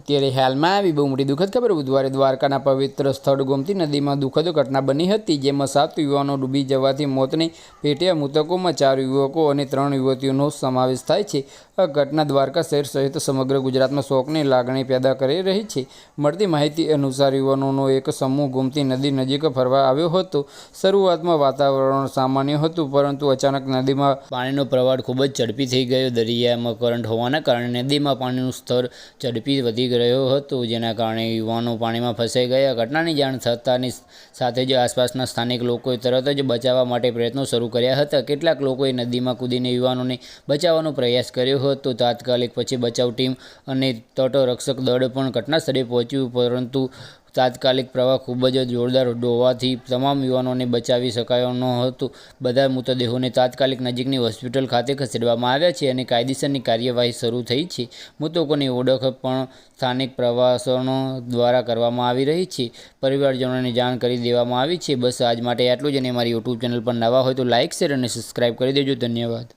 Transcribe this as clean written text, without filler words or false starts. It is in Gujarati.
ત્યારે હાલમાં આવી બહુ મોટી દુઃખદ ખબર બુધવારે દ્વારકાના પવિત્ર સ્થળ ગોમતી નદીમાં દુઃખદ ઘટના બની હતી, જેમાં 7 યુવાનો ડૂબી જવાથી મોતને ભેટ્યા. મૃતકોમાં 4 યુવકો અને 3 યુવતીઓનો સમાવેશ થાય છે. આ ઘટના દ્વારકા શહેર સહિત સમગ્ર ગુજરાતમાં શોકની લાગણી પેદા કરી રહી છે. મળતી માહિતી અનુસાર યુવાનોનો એક સમૂહ ગોમતી નદી નજીક ફરવા આવ્યો હતો. શરૂઆતમાં વાતાવરણ સામાન્ય હતું, પરંતુ અચાનક નદીમાં પાણીનો પ્રવાહ ખૂબ જ ઝડપી થઈ ગયો. દરિયામાં કરંટ હોવાના કારણે નદીમાં પાણીનું સ્તર ઝડપી વધી રહ્યો હતો, જેના કારણે યુવાનો પાણીમાં ફસાઈ ગયા. ઘટનાની જાણ થતાની સાથે જ આસપાસના સ્થાનિક લોકોએ તરત જ બચાવવા માટે પ્રયત્નો શરૂ કર્યા હતા. કેટલાક લોકોએ નદીમાં કૂદીને યુવાનોને બચાવવાનો પ્રયાસ કર્યો હતો. તાત્કાલિક પછી બચાવ ટીમ અને તટરક્ષક દળ પણ ઘટનાસ્થળે પહોંચ્યું, પરંતુ તાત્કાલિક પ્રવાહ ખૂબ જ જોરદાર હોવાથી તમામ યુવાનોને બચાવી શકાયો ન હતો. બધા મૃતદેહોને તાત્કાલિક નજીકની હોસ્પિટલ ખાતે ખસેડવામાં આવ્યા છે અને કાયદેસરની કાર્યવાહી શરૂ થઈ છે. મૃતકોની ઓળખ પણ સ્થાનિક પ્રવાસનો દ્વારા કરવામાં આવી રહી છે. પરિવારજનોને જાણ કરી દેવામાં આવી છે. બસ આજ માટે આટલું જ. અને અમારી યુટ્યુબ ચેનલ પર નવા હોય તો લાઇક, શેર અને સબસ્ક્રાઇબ કરી દેજો. ધન્યવાદ.